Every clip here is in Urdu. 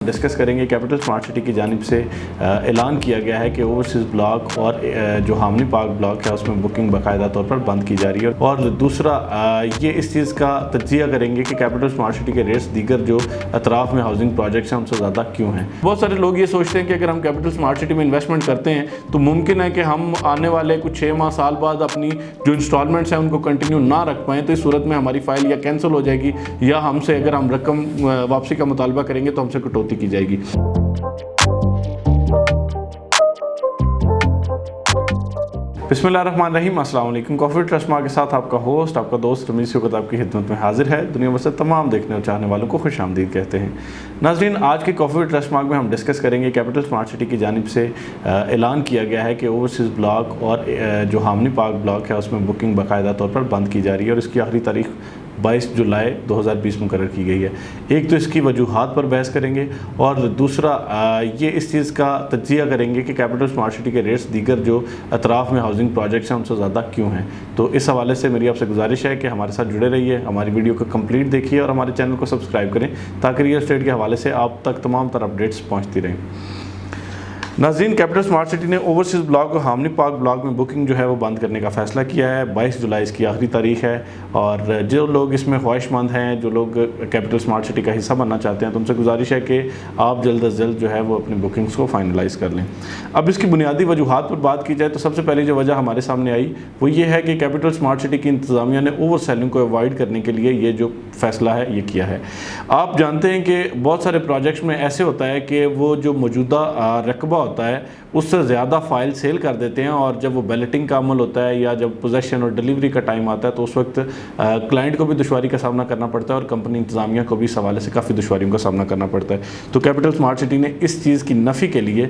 ڈسکس کریں گے کیپٹل سمارٹ سٹی کی جانب سے اعلان کیا گیا ہے کہ اوورسیز بلاک اور جو ہامنی پارک بلاک ہے اس میں بکنگ باقاعدہ طور پر بند کی جا رہی ہے، اور دوسرا یہ اس چیز کا تجزیہ کریں گے کہ کیپٹل سمارٹ سٹی کے ریٹس دیگر جو اطراف میں ہاؤسنگ پروجیکٹس ہیں ان سے زیادہ کیوں ہیں۔ بہت سارے لوگ یہ سوچتے ہیں کہ اگر ہم کیپٹل سمارٹ سٹی میں انویسٹمنٹ کرتے ہیں تو ممکن ہے کہ ہم آنے والے کچھ 6 ماہ سال بعد اپنی جو انسٹالمنٹس ہیں ان کو کنٹینیو نہ رکھ پائیں، تو اس صورت میں ہماری فائل یا کینسل ہو جائے گی یا ہم سے اگر ہم رقم واپسی کا مطالبہ کریں گے تو ہم سے کٹوتی کی جائے گی۔ بسم اللہ الرحمن الرحیم، السلام علیکم۔ کافی ٹرسٹ ماں کے ساتھ آپ کا ہوسٹ، آپ کا دوست رمیز شوکت آپ کی خدمت میں حاضر ہے۔ دنیا بھر سے تمام دیکھنے اور چاہنے والوں کو خوش آمدید کہتے ہیں۔ ناظرین، آج کے کافی ٹرسٹ مارک میں ہم ڈسکس کریں گے کیپٹل سمارٹ سٹی کی جانب سے اعلان کیا گیا ہے کہ اوورسیز بلاک اور جو ہامنی پارک بلاک ہے اس میں بکنگ باقاعدہ طور پر بند کی جا رہی ہے، اور اس کی آخری تاریخ 22 جولائی 2020 مقرر کی گئی ہے۔ ایک تو اس کی وجوہات پر بحث کریں گے، اور دوسرا یہ اس چیز کا تجزیہ کریں گے کہ کیپٹل سمارٹ سٹی کے ریٹس دیگر جو اطراف میں ہاؤسنگ پروجیکٹس ہیں ان سے زیادہ کیوں ہیں۔ تو اس حوالے سے میری آپ سے گزارش ہے کہ ہمارے ساتھ جڑے رہیے، ہماری ویڈیو کو کمپلیٹ دیکھیے اور ہمارے چینل کو سبسکرائب کریں تاکہ ریئل اسٹیٹ کے حوالے سے آپ تک تمام تر اپڈیٹس پہنچتی رہیں۔ ناظرین، کیپٹل سمارٹ سٹی نے اوورسیز بلاک اور ہامنی پارک بلاک میں بکنگ جو ہے وہ بند کرنے کا فیصلہ کیا ہے۔ 22 جولائی اس کی آخری تاریخ ہے، اور جو لوگ اس میں خواہش مند ہیں، جو لوگ کیپٹل سمارٹ سٹی کا حصہ بننا چاہتے ہیں، تو ان سے گزارش ہے کہ آپ جلد از جلد جو ہے وہ اپنی بکنگز کو فائنلائز کر لیں۔ اب اس کی بنیادی وجوہات پر بات کی جائے تو سب سے پہلی جو وجہ ہمارے سامنے آئی وہ یہ ہے کہ کیپٹل سمارٹ سٹی کی انتظامیہ نے اوور سیلنگ کو اوائڈ کرنے کے لیے یہ جو فیصلہ ہے یہ کیا ہے۔ آپ جانتے ہیں کہ بہت سارے پروجیکٹس میں ایسے ہوتا ہے کہ وہ جو موجودہ رقبہ ہوتا ہے اس سے زیادہ فائل سیل کر دیتے ہیں، اور جب وہ بیلٹنگ کا عمل ہوتا ہے یا جب پوزیشن اور ڈیلیوری کا ٹائم آتا ہے تو اس وقت کلائنٹ کو بھی دشواری کا سامنا کرنا پڑتا ہے، اور کمپنی انتظامیہ کو بھی اس حوالے سے کافی دشواریوں کا سامنا کرنا پڑتا ہے۔ تو کیپٹل سمارٹ سٹی نے اس چیز کی نفی کے لیے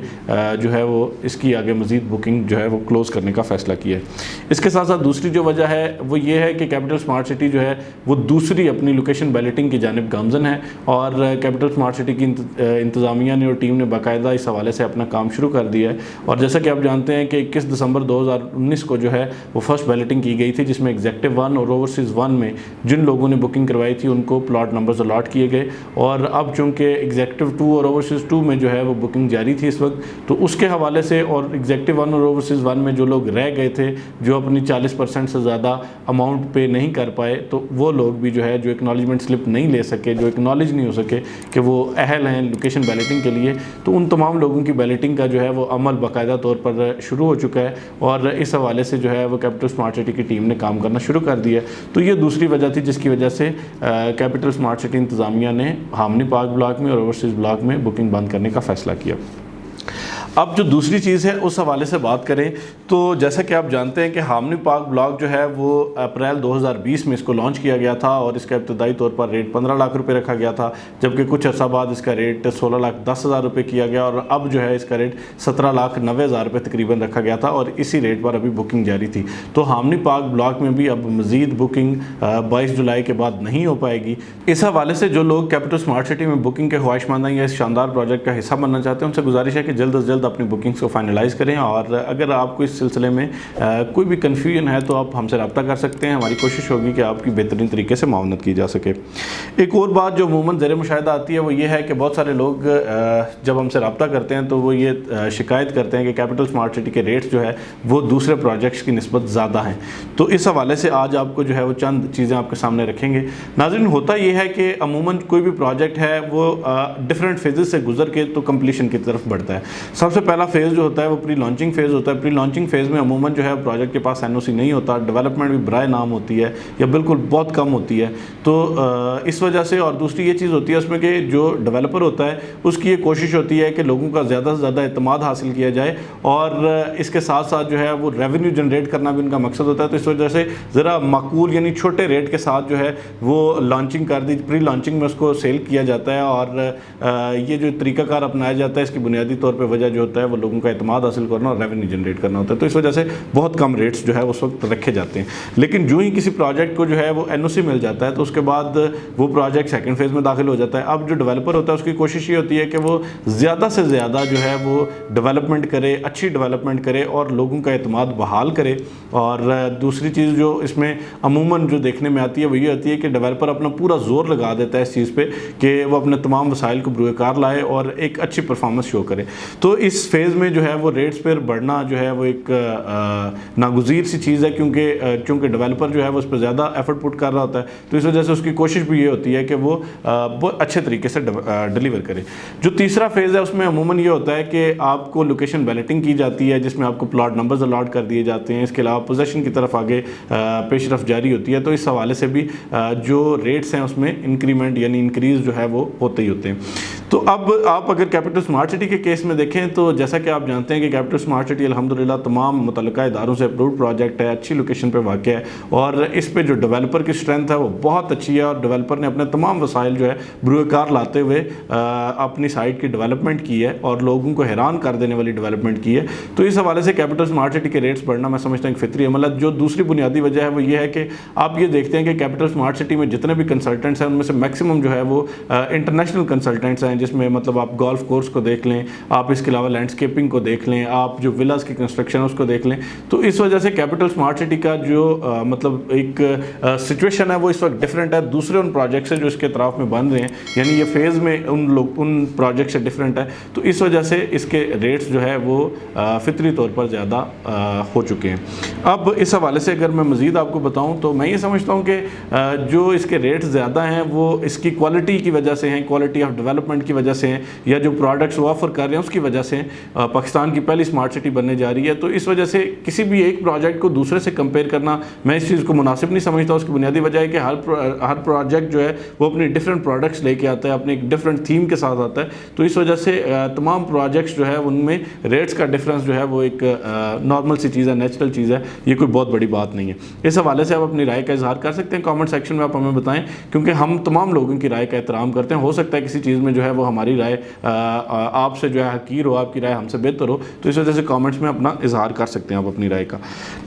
جو ہے وہ اس کی آگے مزید بکنگ جو ہے وہ کلوز کرنے کا فیصلہ کیا ہے۔ اس کے ساتھ ساتھ دوسری جو وجہ ہے وہ یہ ہے کہ کیپٹل سمارٹ سٹی جو ہے وہ دوسری اپنی لوکیشن بیلٹنگ کی جانب گامزن ہے، اور کیپٹل سمارٹ سٹی کی انتظامیہ نے اور ٹیم نے باقاعدہ اس حوالے سے اپنا کام شروع کر دیا ہے۔ اور جیسا کہ آپ جانتے ہیں کہ 21 دسمبر 2019 کو جو ہے وہ فرسٹ بیلٹنگ کی گئی تھی، جس میں ایگزیکٹو 1 اور اوورسیز 1 میں جن لوگوں نے بکنگ کروائی تھی ان کو پلاٹ نمبرز الاٹ کیے گئے، اور اب چونکہ ایگزیکٹو 2 اور اوورسیز 2 میں جو ہے وہ بکنگ جاری تھی اس وقت، تو اس کے حوالے سے اور ایگزیکٹو 1 اور اوورسیز 1 میں جو لوگ رہ گئے تھے، جو اپنی 40% سے زیادہ اماؤنٹ پے نہیں کر پائے، تو وہ لوگ بھی جو ہے جو ایکنالجمنٹ سلپ نہیں لے سکے، جو ایکنالج نہیں ہو سکے کہ وہ اہل ہیں لوکیشن بیلٹنگ کے لیے، تو ان تمام لوگوں کی بیلٹنگ کا جو ہے وہ عمل باقاعدہ طور پر شروع ہو چکا ہے، اور اس حوالے سے جو ہے وہ کیپٹل سمارٹ سٹی کی ٹیم نے کام کرنا شروع کر دیا ہے۔ تو یہ دوسری وجہ تھی جس کی وجہ سے کیپٹل سمارٹ سٹی انتظامیہ نے ہامنی پارک بلاک میں اور اوورسیز بلاک میں بکنگ بند کرنے کا فیصلہ کیا۔ اب جو دوسری چیز ہے اس حوالے سے بات کریں تو جیسا کہ آپ جانتے ہیں کہ ہامنی پارک بلاک جو ہے وہ اپریل 2020 میں اس کو لانچ کیا گیا تھا، اور اس کا ابتدائی طور پر ریٹ 15 لاکھ روپے رکھا گیا تھا، جبکہ کچھ عرصہ بعد اس کا ریٹ 16,10,000 روپے کیا گیا، اور اب جو ہے اس کا ریٹ 17,90,000 روپے تقریباً رکھا گیا تھا، اور اسی ریٹ پر ابھی بکنگ جاری تھی۔ تو ہامنی پارک بلاک میں بھی اب مزید بکنگ 22 جولائی کے بعد نہیں ہو پائے گی۔ اس حوالے سے جو لوگ کیپٹل سمارٹ سٹی میں بکنگ کے خواہش مند ہیں یا اس شاندار پروجیکٹ کا حصہ بننا چاہتے ہیں، ان سے گزارش ہے کہ جلد از جلد اپنی بکنگز کو فائنلائز کریں، اور اگر آپ کو اس سلسلے میں کوئی بھی کنفیوژن ہے تو آپ ہم سے رابطہ کر سکتے ہیں۔ ہماری کوشش ہوگی کہ آپ کی بہترین طریقے سے معاونت کی جا سکے۔ ایک اور بات جو عموماً زیر مشاہدہ آتی ہے وہ یہ ہے کہ بہت سارے لوگ جب ہم سے رابطہ کرتے ہیں تو وہ یہ شکایت کرتے ہیں کہ کیپٹل سمارٹ سٹی کے ریٹس جو ہے وہ دوسرے پروجیکٹس کی نسبت زیادہ ہیں۔ تو اس حوالے سے آج آپ کو جو ہے وہ چند چیزیں آپ کے سامنے رکھیں گے۔ ناظرین، ہوتا یہ ہے کہ عموماً کوئی بھی پروجیکٹ ہے وہ ڈفرینٹ فیزز سے گزر کے تو کمپلیشن کی طرف بڑھتا ہے۔ سب سے پہلا فیز جو ہوتا ہے وہ پری لانچنگ فیز ہوتا ہے۔ پری لانچنگ فیز میں عموماً جو ہے پروجیکٹ کے پاس NOC نہیں ہوتا، ڈیولپمنٹ بھی برائے نام ہوتی ہے یا بالکل بہت کم ہوتی ہے۔ تو اس وجہ سے، اور دوسری یہ چیز ہوتی ہے اس میں کہ جو ڈیولپر ہوتا ہے اس کی یہ کوشش ہوتی ہے کہ لوگوں کا زیادہ سے زیادہ اعتماد حاصل کیا جائے، اور اس کے ساتھ ساتھ جو ہے وہ ریونیو جنریٹ کرنا بھی ان کا مقصد ہوتا ہے۔ تو اس وجہ سے ذرا معقول یعنی چھوٹے ریٹ کے ساتھ جو ہے وہ لانچنگ کر دی، پری لانچنگ میں اس کو سیل کیا جاتا ہے، اور یہ جو طریقہ کار اپنایا جاتا ہے اس کی بنیادی طور پہ وجہ جو جو ہوتا ہے وہ لوگوں کا اعتماد حاصل کرنا اور ریونیو جنریٹ کرنا ہوتا ہے. تو اس وجہ سے بہت کم ریٹس جو ہے اس وقت رکھے جاتے ہیں. لیکن جو ہی کسی پروجیکٹ کو جو ہے وہ NOC مل جاتا ہے تو اس کے بعد وہ پروجیکٹ سیکنڈ فیز میں داخل ہو جاتا ہے. اب جو ڈیولپر ہوتا ہے اس کی کوشش یہ ہوتی ہے کہ وہ زیادہ سے زیادہ جو ہے وہ ڈیولپمنٹ کرے, اچھی ڈیولپمنٹ کرے اور لوگوں کا اعتماد بحال کرے. اور دوسری چیز جو اس میں عموماً جو دیکھنے میں آتی ہے وہ یہ ہوتی ہے کہ ڈیولپر اپنا پورا زور لگا دیتا ہے اس چیز پہ کہ وہ اپنے تمام وسائل کو بروئے کار لائے اور ایک اچھی پرفارمنس شو کرے. تو اس فیز میں جو ہے وہ ریٹس پر بڑھنا جو ہے وہ ایک ناگزیر سی چیز ہے, چونکہ ڈیولپر جو ہے وہ اس پہ زیادہ ایفرٹ پٹ کر رہا ہوتا ہے. تو اس وجہ سے اس کی کوشش بھی یہ ہوتی ہے کہ وہ بہت اچھے طریقے سے ڈیلیور کرے. جو تیسرا فیز ہے اس میں عموماً یہ ہوتا ہے کہ آپ کو لوکیشن بیلٹنگ کی جاتی ہے جس میں آپ کو پلاٹ نمبرز الاٹ کر دیے جاتے ہیں. اس کے علاوہ پوزیشن کی طرف آگے پیش رفت جاری ہوتی ہے. تو اس حوالے سے بھی جو ریٹس ہیں اس میں انکریمنٹ یعنی انکریز جو ہے وہ ہوتے ہی ہوتے ہیں. تو اب آپ اگر کیپٹل اسمارٹ سٹی کے کیس میں دیکھیں تو جیسا کہ آپ جانتے ہیں کہ کیپٹل اسمارٹ سٹی الحمدللہ تمام متعلقہ اداروں سے اپرووڈ پروجیکٹ ہے, اچھی لوکیشن پہ واقع ہے اور اس پہ جو ڈیولپر کی اسٹرینتھ ہے وہ بہت اچھی ہے اور ڈیولپر نے اپنے تمام وسائل جو ہے بروئے کار لاتے ہوئے اپنی سائٹ کی ڈیولپمنٹ کی ہے اور لوگوں کو حیران کر دینے والی ڈیولپمنٹ کی ہے. تو اس حوالے سے کیپٹل اسمارٹ سٹی کے ریٹس بڑھنا میں سمجھتا ہوں ایک فطری عمل ہے. جو دوسری بنیادی وجہ ہے وہ یہ ہے کہ آپ یہ دیکھتے ہیں کہ کیپٹل اسمارٹ سٹی میں جتنے بھی کنسلٹنٹس ہیں ان میں سے میکسیمم جو ہے وہ انٹرنیشنل کنسلٹنٹس ہیں, جس میں مطلب آپ گولف کورس کو دیکھ لیں, آپ اس کے علاوہ لینڈسکیپنگ کو دیکھ لیں, آپ جو ولاز کی کنسٹرکشن اس کو دیکھ لیں. تو اس وجہ سے کیپٹل اسمارٹ سٹی کا جو مطلب ایک سچویشن ہے وہ اس وقت ڈفرینٹ ہے دوسرے ان پروجیکٹ سے جو اس کے اطراف میں بن رہے ہیں, یعنی یہ فیز میں ان پروجیکٹ سے ڈفرینٹ ہے. تو اس وجہ سے اس کے ریٹس جو ہے وہ فطری طور پر زیادہ ہو چکے ہیں. اب اس حوالے سے اگر میں مزید آپ کو بتاؤں تو میں یہ سمجھتا ہوں کہ جو اس کے ریٹس زیادہ ہیں وہ اس کی کوالٹی کی وجہ سے ہیں, کوالٹی آف ڈیولپمنٹ کی وجہ سے ہیں, یا جو پروڈکٹس وہ آفر کر رہے ہیں اس کی وجہ سے پاکستان کی پہلی اسمارٹ سٹی بننے جا رہی ہے. تو اس وجہ سے کسی بھی ایک پروجیکٹ کو دوسرے سے کمپیئر کرنا میں اس چیز کو مناسب نہیں سمجھتا. اس کی بنیادی وجہ ہے کہ ہر پروجیکٹ جو ہے وہ اپنی ڈفرینٹ پروڈکٹس لے کے آتا ہے, اپنے ایک ڈفرینٹ تھیم کے ساتھ آتا ہے. تو اس وجہ سے تمام پروجیکٹس جو ہے ان میں ریٹس کا ڈفرینس جو ہے وہ ایک نارمل سی چیز ہے, نیچرل چیز ہے, یہ کوئی بہت بڑی بات نہیں ہے. اس حوالے سے آپ اپنی رائے کا اظہار کر سکتے ہیں کامنٹ سیکشن میں, آپ ہمیں بتائیں, کیونکہ ہم تمام لوگوں کی رائے کا احترام کرتے ہیں. ہو سکتا ہے کسی چیز میں جو ہے وہ ہماری رائے آپ سے جو ہے حقیر ہو, آپ کی رائے ہم سے بہتر ہو, تو اس وجہ سے کامنٹس میں اپنا اظہار کر سکتے ہیں آپ اپنی رائے کا.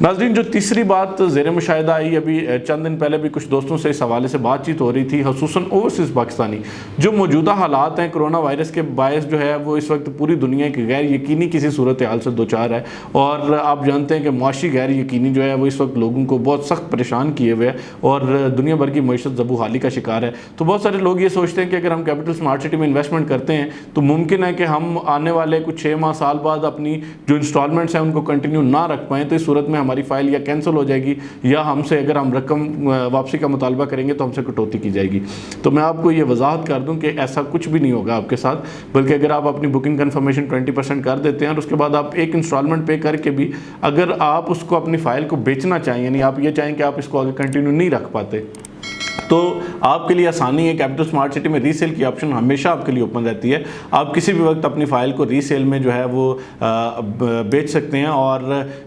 ناظرین, جو تیسری بات زیر مشاہدہ آئی, ابھی چند دن پہلے بھی کچھ دوستوں سے اس حوالے سے بات چیت ہو رہی تھی, خصوصاً اوورسیز پاکستانی جو موجودہ حالات ہیں کرونا وائرس کے باعث جو ہے وہ اس وقت پوری دنیا کی غیر یقینی کسی صورتحال سے دوچار ہے. اور آپ جانتے ہیں کہ معاشی غیر یقینی جو ہے وہ اس وقت لوگوں کو بہت سخت پریشان کیے ہوئے اور دنیا بھر کی معیشت زبو حالی کا شکار ہے. تو بہت سارے لوگ یہ سوچتے ہیں کہ اگر ہم کیپٹل اسمارٹ سٹی میں انویسٹمنٹ کرتے ہیں تو ممکن ہے کہ ہم آنے والے کچھ 6 ماہ سال بعد اپنی جو انسٹالمنٹس ہیں ان کو کنٹینیو نہ رکھ پائیں. تو اس صورت میں ہماری فائل یا کینسل ہو جائے گی یا ہم سے اگر ہم رقم واپسی کا مطالبہ کریں گے تو ہم سے کٹوتی کی جائے گی. تو میں آپ کو یہ وضاحت کر دوں کہ ایسا کچھ بھی نہیں ہوگا آپ کے ساتھ, بلکہ اگر آپ اپنی بکنگ کنفرمیشن 20% کر دیتے ہیں اور اس کے بعد آپ ایک انسٹالمنٹ پے کر کے بھی اگر آپ اس کو اپنی فائل کو بیچنا چاہیں, یعنی آپ یہ چاہیں کہ آپ اس کو آگے کنٹینیو نہیں رکھ پاتے, تو آپ کے لیے آسانی ہے. کیپٹل اسمارٹ سٹی میں ری سیل کی آپشن ہمیشہ آپ کے لیے اوپن رہتی ہے. آپ کسی بھی وقت اپنی فائل کو ری سیل میں جو ہے وہ بیچ سکتے ہیں اور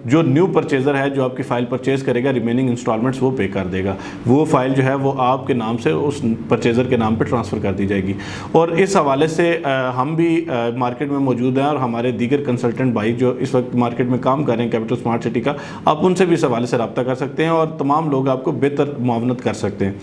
جو نیو پرچیزر ہے جو آپ کی فائل پرچیز کرے گا ریمیننگ انسٹالمنٹس وہ پے کر دے گا. وہ فائل جو ہے وہ آپ کے نام سے اس پرچیزر کے نام پہ ٹرانسفر کر دی جائے گی. اور اس حوالے سے ہم بھی مارکیٹ میں موجود ہیں اور ہمارے دیگر کنسلٹنٹ بھائی جو اس وقت مارکیٹ میں کام کر رہے ہیں کیپٹل اسمارٹ سٹی کا, آپ ان سے بھی اس حوالے سے رابطہ کر سکتے ہیں اور تمام لوگ آپ کو بہتر معاونت کر سکتے ہیں.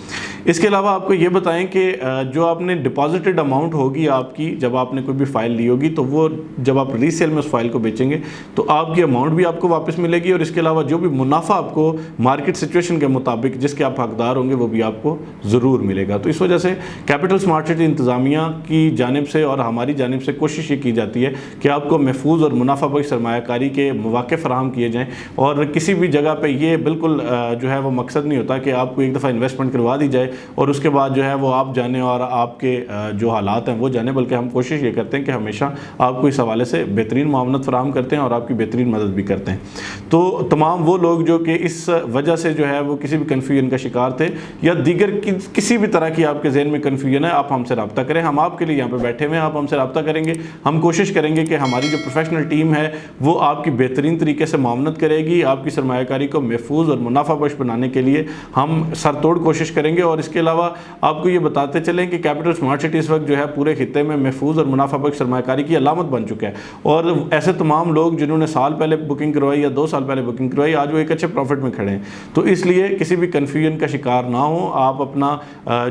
اس کے علاوہ آپ کو یہ بتائیں کہ جو آپ نے ڈپازٹڈ اماؤنٹ ہوگی آپ کی جب آپ نے کوئی بھی فائل لی ہوگی تو وہ جب آپ ری سیل میں اس فائل کو بیچیں گے تو آپ کی اماؤنٹ بھی آپ کو واپس ملے گی, اور اس کے علاوہ جو بھی منافع آپ کو مارکیٹ سچویشن کے مطابق جس کے آپ حقدار ہوں گے وہ بھی آپ کو ضرور ملے گا. تو اس وجہ سے کیپٹل اسمارٹ سٹی انتظامیہ کی جانب سے اور ہماری جانب سے کوشش یہ کی جاتی ہے کہ آپ کو محفوظ اور منافع بخش سرمایہ کاری کے مواقع فراہم کیے جائیں. اور کسی بھی جگہ پہ یہ بالکل جو ہے وہ مقصد نہیں ہوتا کہ آپ کو ایک دفعہ انویسٹمنٹ کروا دی جائے اور اس کے بعد جو ہے وہ آپ جانیں اور آپ کے جو حالات ہیں وہ جانیں, بلکہ ہم کوشش یہ کرتے ہیں کہ ہمیشہ آپ کو اس حوالے سے بہترین معاونت فراہم کرتے ہیں اور آپ کی بہترین مدد بھی کرتے ہیں. تو تمام وہ لوگ جو کہ اس وجہ سے جو ہے وہ کسی بھی کنفیوژن کا شکار تھے یا دیگر کسی بھی طرح کی آپ کے ذہن میں کنفیوژن ہے, آپ ہم سے رابطہ کریں. ہم آپ کے لیے یہاں پہ بیٹھے ہوئے ہیں, آپ ہم سے رابطہ کریں گے, ہم کوشش کریں گے کہ ہماری جو پروفیشنل ٹیم ہے وہ آپ کی بہترین طریقے سے معاونت کرے گی. آپ کی سرمایہ کاری کو محفوظ اور منافع بخش بنانے کے لیے ہم سر توڑ کوشش کریں گے اور اس کے علاوہ آپ کو یہ بتاتے چلیں کہ کیپٹل اسمارٹ سٹی اس وقت جو ہے پورے خطے میں محفوظ اور منافع بخش سرمایہ کاری کی علامت بن چکا ہے، اور ایسے تمام لوگ جنہوں نے سال پہلے بکنگ کروائی یا 2 سال پہلے بکنگ کروائی آج وہ ایک اچھے پروفٹ میں کھڑے ہیں۔ تو اس لیے کسی بھی کنفیوژن کا شکار نہ ہوں، آپ اپنا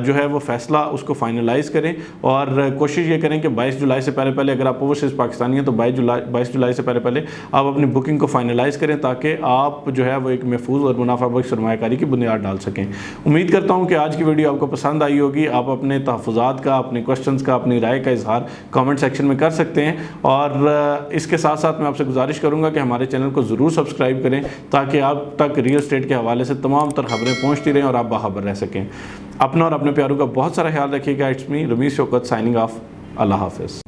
جو ہے وہ فیصلہ اس کو فائنلائز کریں اور کوشش یہ کریں کہ 22 جولائی سے پہلے اگر آپ اوورسیز پاکستانی ہیں تو 22 جولائی سے پہلے آپ اپنی بکنگ کو فائنلائز کریں تاکہ آپ جو ہے وہ ایک محفوظ اور منافع بخش سرمایہ کاری کی بنیاد ڈال سکیں۔ امید کرتا ہوں کہ آج کی ویڈیو آپ کو پسند آئی ہوگی۔ آپ اپنے تحفظات کا، اپنے کوشچنز کا، اپنی رائے کا اظہار کامنٹ سیکشن میں کر سکتے ہیں، اور اس کے ساتھ ساتھ میں آپ سے گزارش کروں گا کہ ہمارے چینل کو ضرور سبسکرائب کریں تاکہ آپ تک ریل اسٹیٹ کے حوالے سے تمام تر خبریں پہنچتی رہیں اور آپ باخبر رہ سکیں۔ اپنا اور اپنے پیاروں کا بہت سارا خیال رکھیے گا۔ It's me Ramiz Shaukat signing off. اللہ حافظ۔